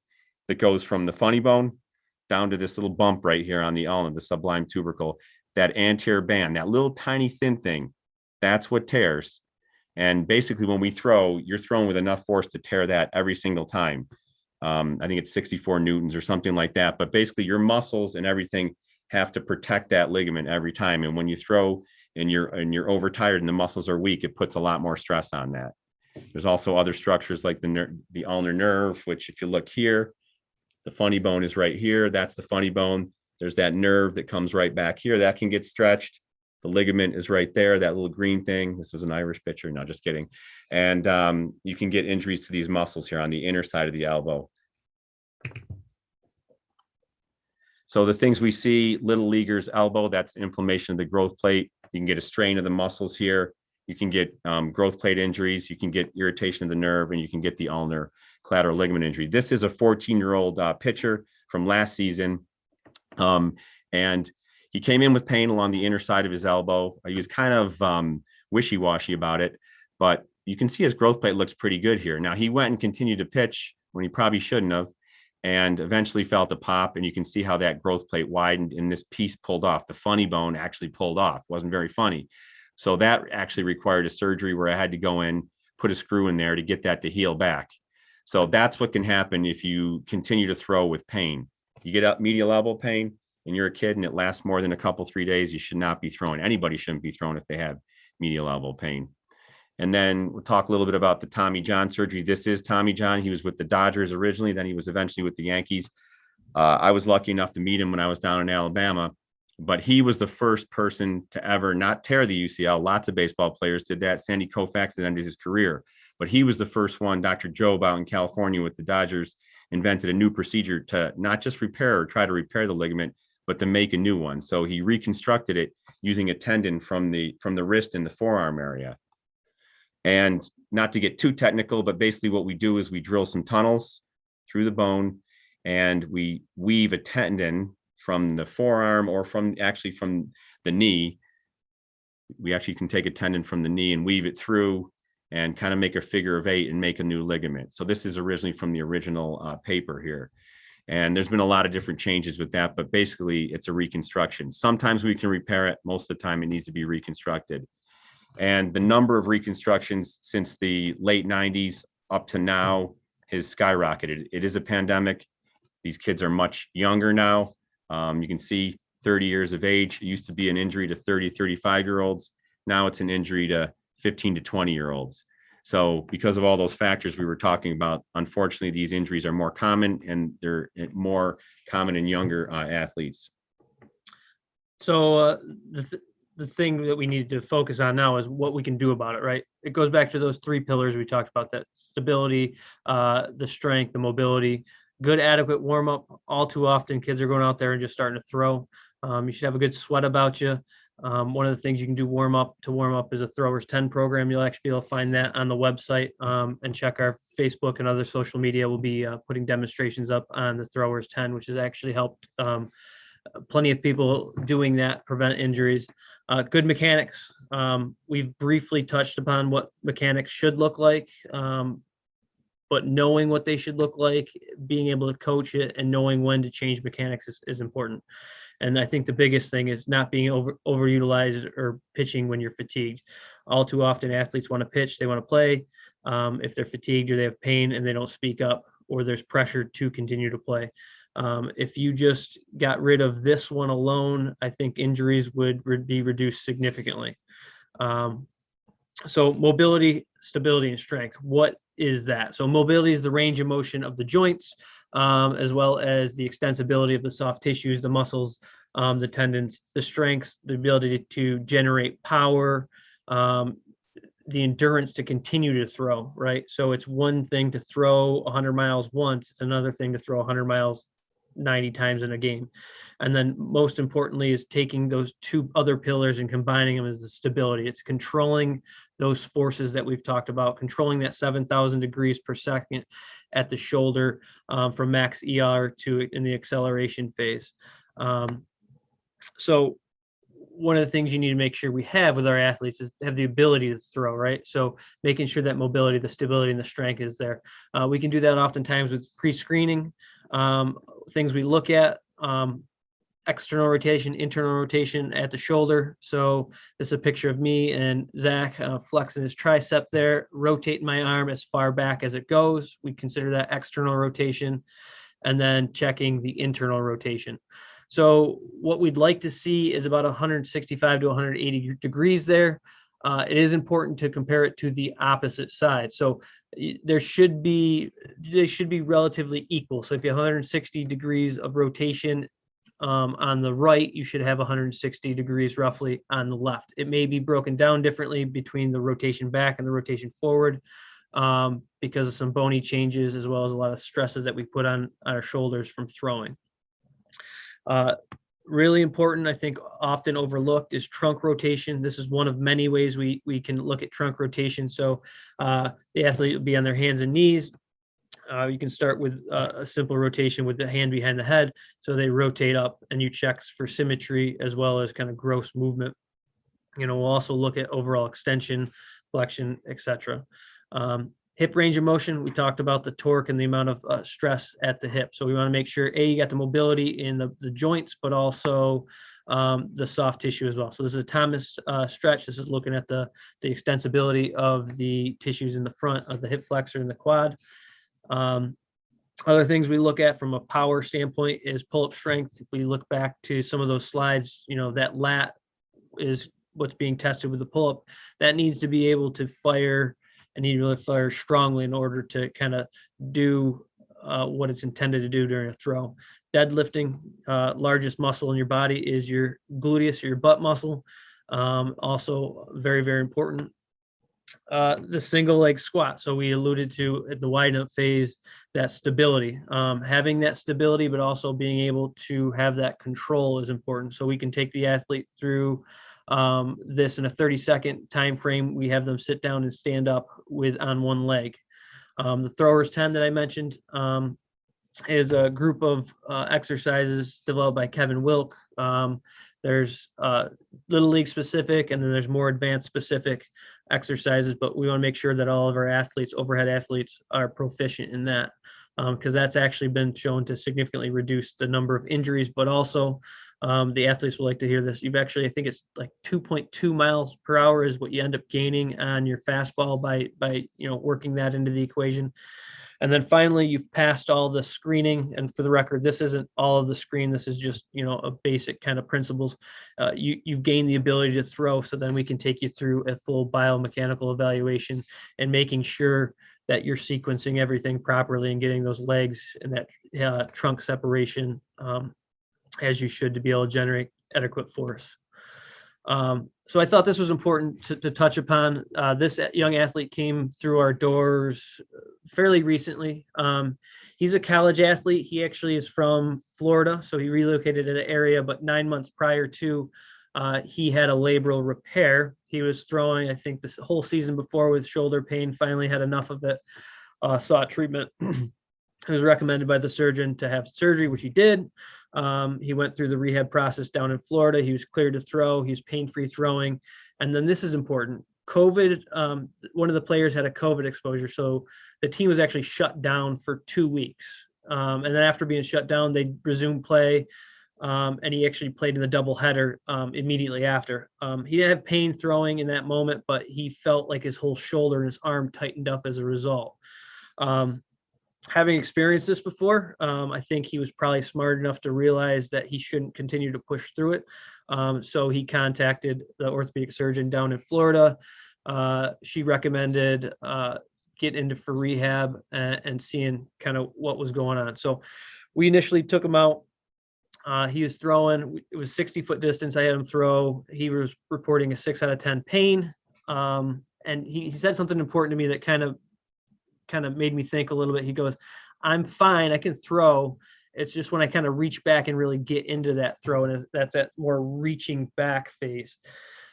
that goes from the funny bone down to this little bump right here on the ulna, the sublime tubercle, that anterior band, that little tiny thin thing, that's what tears. And basically when we throw, you're throwing with enough force to tear that every single time. I think it's 64 Newtons or something like that. But basically your muscles and everything have to protect that ligament every time. And when you throw and you're overtired and the muscles are weak, it puts a lot more stress on that. There's also other structures like the ulnar nerve, which if you look here, the funny bone is right here. That's the funny bone. There's that nerve that comes right back here. That can get stretched. The ligament is right there, that little green thing. This was an Irish pitcher, no, just kidding. And you can get injuries to these muscles here on the inner side of the elbow. So the things we see, little leaguer's elbow, that's inflammation of the growth plate. You can get a strain of the muscles here. You can get growth plate injuries. You can get irritation of the nerve, and you can get the ulnar collateral ligament injury. This is a 14-year-old pitcher from last season. And he came in with pain along the inner side of his elbow. He was kind of wishy-washy about it, but you can see his growth plate looks pretty good here. Now, he went and continued to pitch when he probably shouldn't have, and eventually felt a pop, and you can see how that growth plate widened and this piece pulled off. The funny bone actually pulled off. Wasn't very funny. So that actually required a surgery where I had to go in, put a screw in there to get that to heal back. So that's what can happen if you continue to throw with pain. You get up medial elbow pain and you're a kid and it lasts more than a couple, 3 days, you should not be throwing. Anybody shouldn't be throwing if they have medial elbow pain. And then we'll talk a little bit about the Tommy John surgery. This is Tommy John. He was with the Dodgers originally, then he was eventually with the Yankees. I was lucky enough to meet him when I was down in Alabama, but he was the first person to ever not tear the UCL. Lots of baseball players did that. Sandy Koufax ended his career, but he was the first one. Dr. Jobe out in California with the Dodgers invented a new procedure to not just repair or try to repair the ligament, but to make a new one. So he reconstructed it using a tendon from the wrist in the forearm area. And not to get too technical, but basically what we do is we drill some tunnels through the bone and we weave a tendon from the forearm or from the knee. We actually can take a tendon from the knee and weave it through and kind of make a figure of 8 and make a new ligament. So this is originally from the original paper here. And there's been a lot of different changes with that, but basically it's a reconstruction. Sometimes we can repair it. Most of the time it needs to be reconstructed. And the number of reconstructions since the late 90s up to now has skyrocketed. It is a pandemic. These kids are much younger now. You can see 30 years of age. It used to be an injury to 30, 35-year-olds. Now it's an injury to 15 to 20-year-olds. So because of all those factors we were talking about, unfortunately, these injuries are more common and they're more common in younger athletes. So the thing that we need to focus on now is what we can do about it, right? It goes back to those 3 pillars we talked about: that stability, the strength, the mobility, good adequate warm up. All too often kids are going out there and just starting to throw. You should have a good sweat about you. One of the things you can do to warm up is a Throwers 10 program. You'll actually be able to find that on the website, and check our Facebook and other social media. We'll be putting demonstrations up on the Throwers 10, which has actually helped plenty of people doing that prevent injuries. Good mechanics. We've briefly touched upon what mechanics should look like, but knowing what they should look like, being able to coach it, and knowing when to change mechanics is important. And I think the biggest thing is not being overutilized or pitching when you're fatigued. All too often athletes want to pitch, they want to play. If they're fatigued or they have pain and they don't speak up, or there's pressure to continue to play. If you just got rid of this one alone, I think injuries would be reduced significantly. So mobility, stability, and strength. What is that? So mobility is the range of motion of the joints, as well as the extensibility of the soft tissues, the muscles, the tendons. The strengths, the ability to generate power, the endurance to continue to throw, right? So it's one thing to throw 100 miles once. It's another thing to throw 100 miles 90 times in a game. And then most importantly is taking those 2 other pillars and combining them as the stability. It's controlling those forces that we've talked about, controlling that 7,000 degrees per second at the shoulder, from max ER to in the acceleration phase. So one of the things you need to make sure we have with our athletes is have the ability to throw, right? So making sure that mobility, the stability, and the strength is there. We can do that oftentimes with pre-screening. Things we look at, external rotation, internal rotation at the shoulder. So this is a picture of me and Zach flexing his tricep there, rotating my arm as far back as it goes. We consider that external rotation, and then checking the internal rotation. So what we'd like to see is about 165 to 180 degrees there. It is important to compare it to the opposite side. So they should be relatively equal. So if you have 160 degrees of rotation on the right, you should have 160 degrees roughly on the left. It may be broken down differently between the rotation back and the rotation forward, because of some bony changes, as well as a lot of stresses that we put on our shoulders from throwing. Really important, I think often overlooked, is trunk rotation. This is one of many ways we can look at trunk rotation. So the athlete will be on their hands and knees. You can start with a simple rotation with the hand behind the head. So they rotate up and you check for symmetry as well as kind of gross movement. We'll also look at overall extension, flexion, etc. Hip range of motion, we talked about the torque and the amount of stress at the hip. So we want to make sure, you got the mobility in the joints, but also the soft tissue as well. So this is a Thomas stretch. This is looking at the extensibility of the tissues in the front of the hip flexor and the quad. Other things we look at from a power standpoint is pull-up strength. If we look back to some of those slides, that lat is what's being tested with the pull-up. That needs to be able to fire and need to really fire strongly in order to kind of do what it's intended to do during a throw. Deadlifting, largest muscle in your body is your gluteus, your butt muscle. Also very, very important. The single leg squat. So we alluded to at the widen up phase, that stability, having that stability, but also being able to have that control is important. So we can take the athlete through this in a 30-second time frame. We have them sit down and stand up on one leg. The throwers 10 that I mentioned is a group of exercises developed by Kevin Wilk. There's little league specific, and then there's more advanced specific exercises, but we want to make sure that all of our athletes, overhead athletes, are proficient in that, because that's actually been shown to significantly reduce the number of injuries, but also the athletes will like to hear this. I think it's like 2.2 miles per hour is what you end up gaining on your fastball by working that into the equation. And then finally, you've passed all the screening. And for the record, this isn't all of the screen. This is just, a basic kind of principles. You've gained the ability to throw. So then we can take you through a full biomechanical evaluation and making sure that you're sequencing everything properly and getting those legs and that trunk separation as you should to be able to generate adequate force. So I thought this was important to touch upon. This young athlete came through our doors fairly recently. He's a college athlete. He actually is from Florida, so he relocated to the area, but 9 months prior to, he had a labral repair. He was throwing, I think, this whole season before with shoulder pain, finally had enough of it, sought treatment. It was recommended by the surgeon to have surgery, which he did. He went through the rehab process down in Florida. He was cleared to throw. He was pain-free throwing. And then this is important. COVID, one of the players had a COVID exposure. So the team was actually shut down for 2 weeks. And then after being shut down, they resumed play. And he actually played in the doubleheader immediately after. He didn't have pain throwing in that moment, but he felt like his whole shoulder and his arm tightened up as a result. Having experienced this before, I think he was probably smart enough to realize that he shouldn't continue to push through it. So he contacted the orthopedic surgeon down in Florida. She recommended get for rehab and seeing kind of what was going on. So we initially took him out. He was throwing, it was 60-foot distance. I had him throw. He was reporting a 6 out of 10 pain. And he said something important to me that kind of made me think a little bit. He goes, "I'm fine. I can throw. It's just when I kind of reach back and really get into that throw, and that's that more reaching back phase."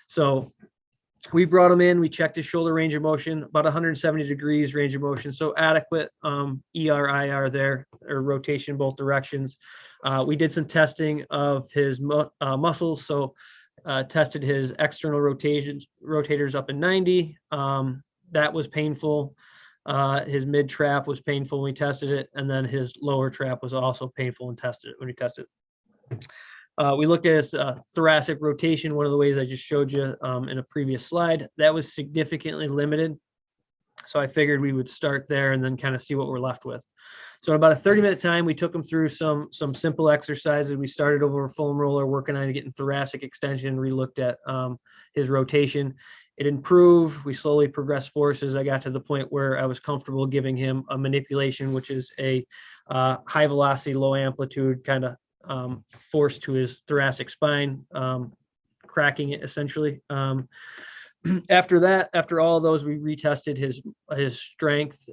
So we brought him in. We checked his shoulder range of motion, about 170 degrees range of motion. So adequate ER/IR there, or rotation both directions. We did some testing of his muscles. So tested his external rotators up in 90. That was painful. His mid trap was painful when we tested it, and then his lower trap was also painful when we tested it. We looked at his thoracic rotation, one of the ways I just showed you in a previous slide. That was significantly limited. So I figured we would start there and then kind of see what we're left with. So in about a 30-minute time, we took him through some simple exercises. We started over a foam roller, working on getting thoracic extension, re-looked at his rotation. It improved. We slowly progressed forces. I got to the point where I was comfortable giving him a manipulation, which is a high velocity, low amplitude kind of force to his thoracic spine, cracking it essentially. After all of those, we retested his strength.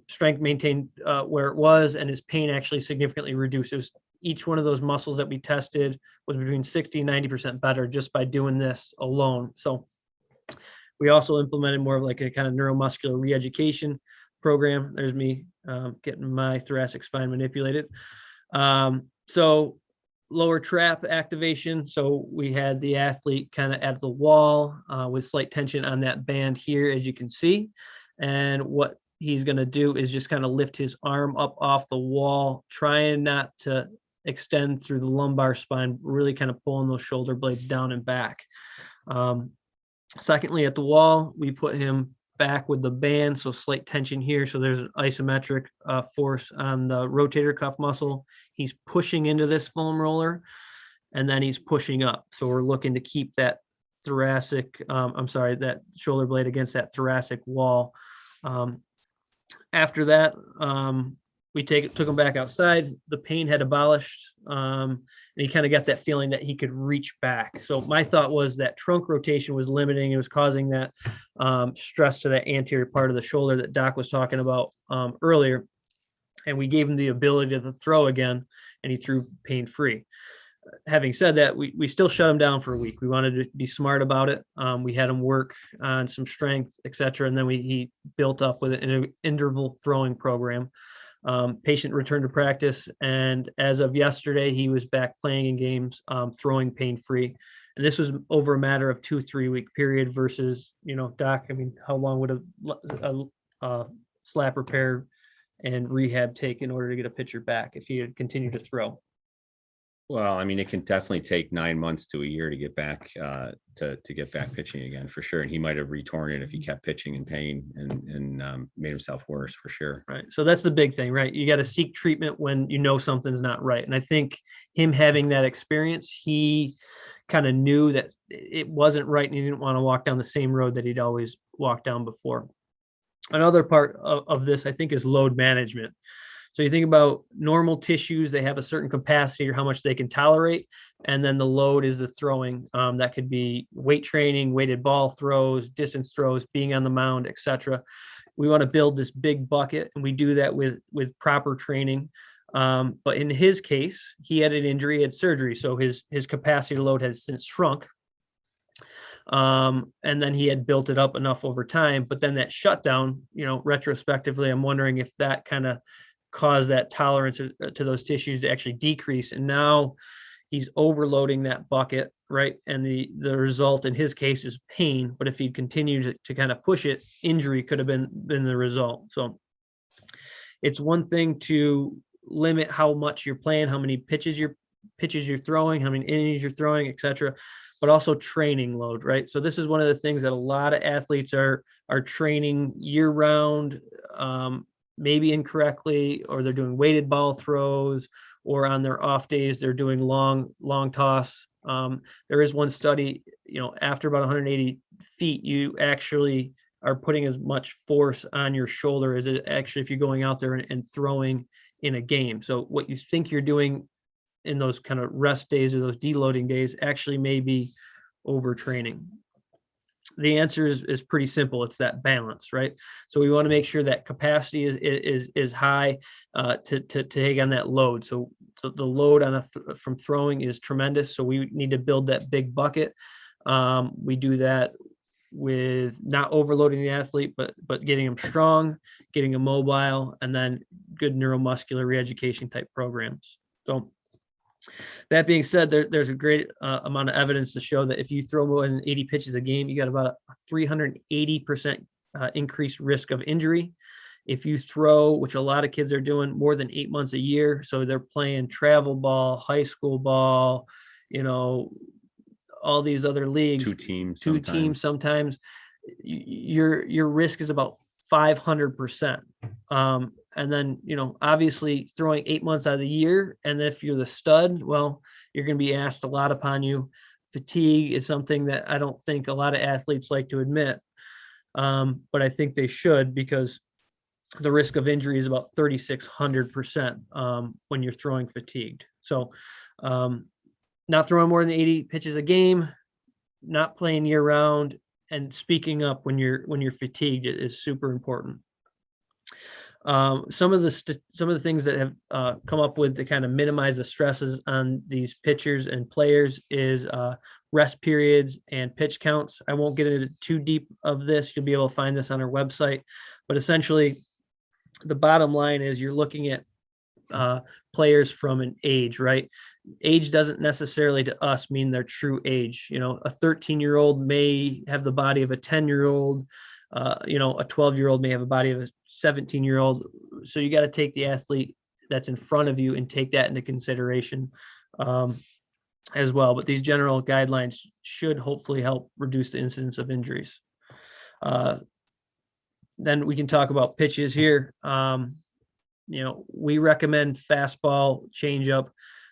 Strength maintained where it was, and his pain actually significantally reduced. It was each one of those muscles that we tested was between 60 and 90% better just by doing this alone. So we also implemented more of like a kind of neuromuscular re-education. program. There's me getting my thoracic spine manipulated. So lower trap activation. So we had the athlete kind of at the wall with slight tension on that band here, as you can see. And what he's going to do is just kind of lift his arm up off the wall, trying not to extend through the lumbar spine, really kind of pulling those shoulder blades down and back. Secondly, at the wall, we put him back with the band, so slight tension here. So there's an isometric force on the rotator cuff muscle. He's pushing into this foam roller, and then he's pushing up. So we're looking to keep that that shoulder blade against that thoracic wall. After that, we took him back outside. The pain had abolished, and he kind of got that feeling that he could reach back. So my thought was that trunk rotation was limiting. It was causing that stress to that anterior part of the shoulder that Doc was talking about earlier. And we gave him the ability to throw again, and he threw pain-free. Having said that, we still shut him down for a week. We wanted to be smart about it. We had him work on some strength, et cetera. And then he built up with an interval throwing program. Patient returned to practice, and as of yesterday, he was back playing in games, throwing pain-free. And this was over a matter of 2-3 week period versus, Doc, I mean, how long would a slap repair and rehab take in order to get a pitcher back if he had continued to throw? Well, I mean, it can definitely take 9 months to a year to get back to get back pitching again, for sure. And he might have retorn it if he kept pitching in pain and made himself worse, for sure. Right. So that's the big thing, right? You got to seek treatment when you know something's not right. And I think him having that experience, he kind of knew that it wasn't right, and he didn't want to walk down the same road that he'd always walked down before. Another part of this, I think, is load management. So you think about normal tissues, they have a certain capacity or how much they can tolerate. And then the load is the throwing. That could be weight training, weighted ball throws, distance throws, being on the mound, etc. We want to build this big bucket, and we do that with proper training. But in his case, he had an injury, he had surgery. So his capacity to load has since shrunk. And then he had built it up enough over time. But then that shutdown, retrospectively, I'm wondering if that kind of cause that tolerance to those tissues to actually decrease. And now he's overloading that bucket, right? And the result in his case is pain. But if he continued to kind of push it, injury could have been the result. So it's one thing to limit how much you're playing, how many pitches you're throwing, how many innings you're throwing, etc., but also training load, right? So this is one of the things that a lot of athletes are training year round, maybe incorrectly, or they're doing weighted ball throws, or on their off days, they're doing long toss. There is one study, after about 180 feet, you actually are putting as much force on your shoulder as it actually if you're going out there and throwing in a game. So what you think you're doing in those kind of rest days or those deloading days actually may be overtraining. The answer is pretty simple. It's that balance, right? So we want to make sure that capacity is high to take on that load. So the load from throwing is tremendous. So we need to build that big bucket. We do that with not overloading the athlete, but getting them strong, getting them mobile, and then good neuromuscular reeducation type programs. So that being said, there's a great amount of evidence to show that if you throw more than 80 pitches a game, you got about a 380% increased risk of injury. If you throw, which a lot of kids are doing, more than 8 months a year, so they're playing travel ball, high school ball, all these other leagues, Two teams sometimes, your risk is about 500%. And then, obviously throwing 8 months out of the year. And if you're the stud, well, you're going to be asked a lot upon you. Fatigue is something that I don't think a lot of athletes like to admit. But I think they should, because the risk of injury is about 3,600% when you're throwing fatigued. So not throwing more than 80 pitches a game, not playing year round, and speaking up when you're fatigued is super important. Some of the things that have come up with to kind of minimize the stresses on these pitchers and players is rest periods and pitch counts. I won't get into too deep of this. You'll be able to find this on our website, but essentially the bottom line is you're looking at players from an age, right? Age doesn't necessarily to us mean their true age. A 13-year-old may have the body of a 10-year-old. A 12-year-old may have a body of a 17-year-old. So you got to take the athlete that's in front of you and take that into consideration as well. But these general guidelines should hopefully help reduce the incidence of injuries. Then we can talk about pitches here. We recommend fastball, changeup,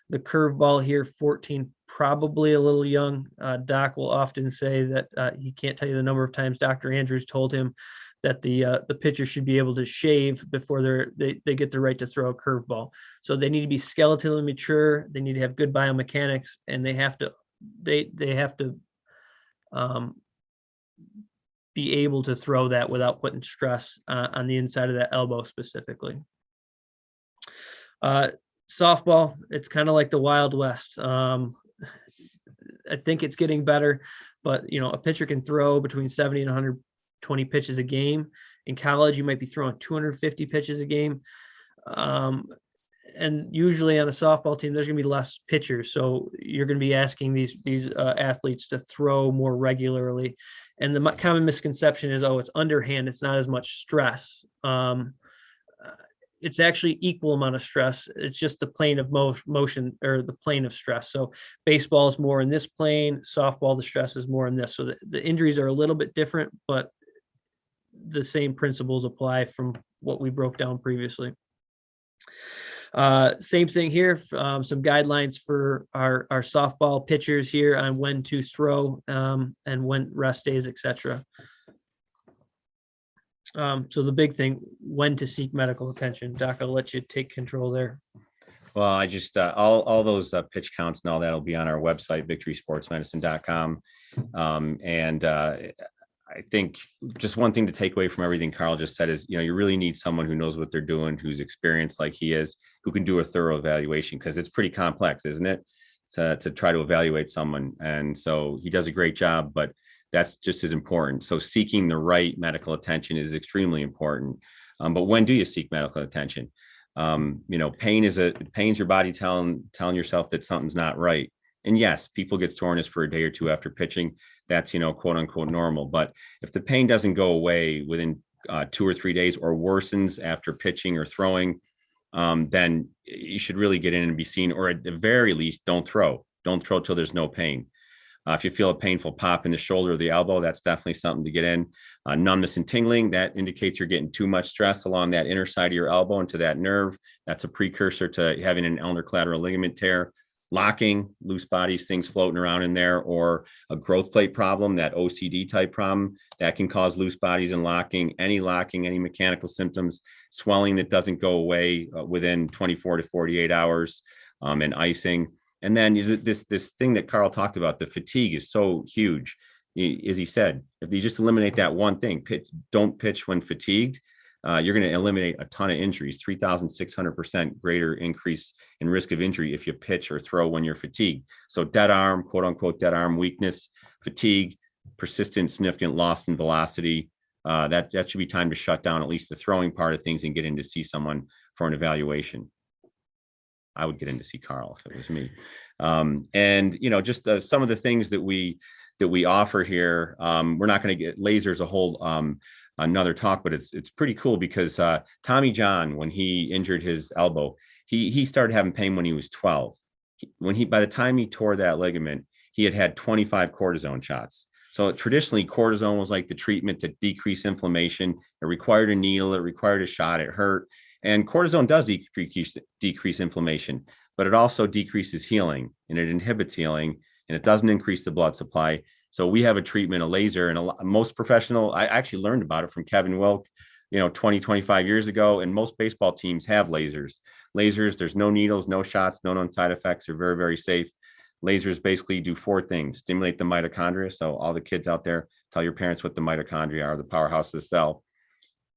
the curveball here, 14, probably a little young. Doc will often say that he can't tell you the number of times Dr. Andrews told him that the pitcher should be able to shave before they get the right to throw a curveball. So they need to be skeletally mature. They need to have good biomechanics, and they have to be able to throw that without putting stress on the inside of that elbow specifically. Softball, it's kind of like the Wild West. I think it's getting better, but a pitcher can throw between 70 and 120 pitches a game. In college, you might be throwing 250 pitches a game. And usually on a softball team, there's going to be less pitchers. So you're going to be asking these athletes to throw more regularly. And the common misconception is, it's underhand. It's not as much stress. It's actually equal amount of stress. It's just the plane of motion, or the plane of stress. So baseball is more in this plane, softball, the stress is more in this. So the injuries are a little bit different, but the same principles apply from what we broke down previously. Same thing here, some guidelines for our softball pitchers here on when to throw and when rest days, etc. So the big thing, when to seek medical attention. Doc, I'll let you take control there. Well, I just all those pitch counts and all that will be on our website, victorysportsmedicine.com. And I think just one thing to take away from everything Carl just said is, you really need someone who knows what they're doing, who's experienced like he is, who can do a thorough evaluation, because it's pretty complex, isn't it? To try to evaluate someone. And so he does a great job, but that's just as important. So seeking the right medical attention is extremely important. But when do you seek medical attention? Pain's your body telling yourself that something's not right. And yes, people get soreness for a day or two after pitching. That's, quote unquote normal. But if the pain doesn't go away within 2 or 3 days, or worsens after pitching or throwing, then you should really get in and be seen, or at the very least, don't throw till there's no pain. If you feel a painful pop in the shoulder or the elbow, that's definitely something to get in. Numbness and tingling, that indicates you're getting too much stress along that inner side of your elbow into that nerve. That's a precursor to having an ulnar collateral ligament tear. Locking, loose bodies, things floating around in there, or a growth plate problem, that OCD type problem, that can cause loose bodies and locking, any mechanical symptoms, swelling that doesn't go away within 24 to 48 hours, and icing. And then this thing that Carl talked about, the fatigue, is so huge. As he said, if you just eliminate that one thing, don't pitch when fatigued, you're going to eliminate a ton of injuries, 3,600% greater increase in risk of injury if you pitch or throw when you're fatigued. So dead arm, quote unquote, dead arm weakness, fatigue, persistent significant loss in velocity, that should be time to shut down at least the throwing part of things and get in to see someone for an evaluation. I would get in to see Carl if it was me. And just some of the things that we offer here. We're not going to get lasers a whole another talk, but it's pretty cool because Tommy John, when he injured his elbow, he started having pain when he was 12. By the time he tore that ligament, he had 25 cortisone shots. So traditionally, cortisone was like the treatment to decrease inflammation. It required a needle, it required a shot, it hurt. And cortisone does decrease inflammation, but it also decreases healing, and it inhibits healing, and it doesn't increase the blood supply. So we have a treatment, a laser, and most professional, I actually learned about it from Kevin Wilk, 25 years ago, and most baseball teams have lasers. There's no needles, no shots, no known side effects. They're very, very safe. Lasers basically do 4 things: stimulate the mitochondria. So all the kids out there, tell your parents what the mitochondria are, the powerhouse of the cell.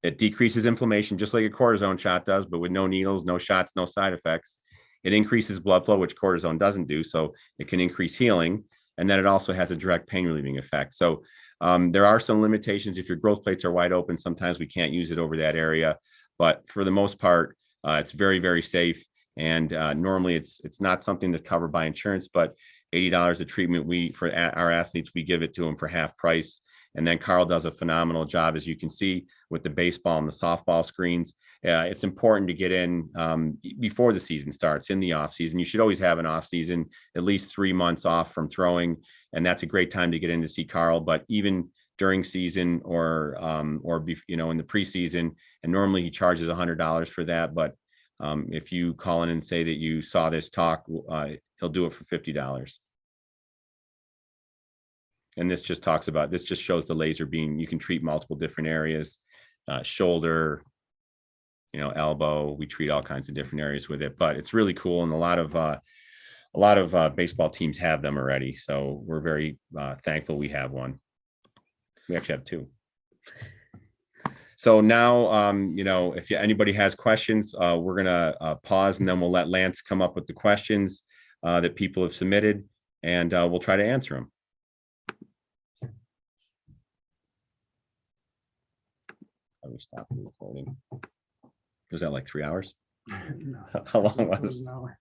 It decreases inflammation just like a cortisone shot does, but with no needles, no shots, no side effects. It increases blood flow, which cortisone doesn't do. So it can increase healing. And then it also has a direct pain relieving effect. So there are some limitations. If your growth plates are wide open, sometimes we can't use it over that area. but for the most part, it's very, very safe. And normally it's not something that's covered by insurance, but $80 a treatment, for our athletes, we give it to them for half price. And then Carl does a phenomenal job, as you can see, with the baseball and the softball screens. It's important to get in before the season starts, in the off season. You should always have an off season, at least 3 months off from throwing. And that's a great time to get in to see Carl. But even during season or in the preseason, and normally he charges $100 for that. But if you call in and say that you saw this talk, he'll do it for $50. And this just shows the laser beam. You can treat multiple different areas, shoulder, elbow. We treat all kinds of different areas with it, but it's really cool. And a lot of baseball teams have them already. So we're very thankful we have one. We actually have 2. So now, if anybody has questions, we're gonna pause, and then we'll let Lance come up with the questions that people have submitted, and we'll try to answer them. Let me stop the recording. Was that like 3 hours? No, How long it was it? an hour.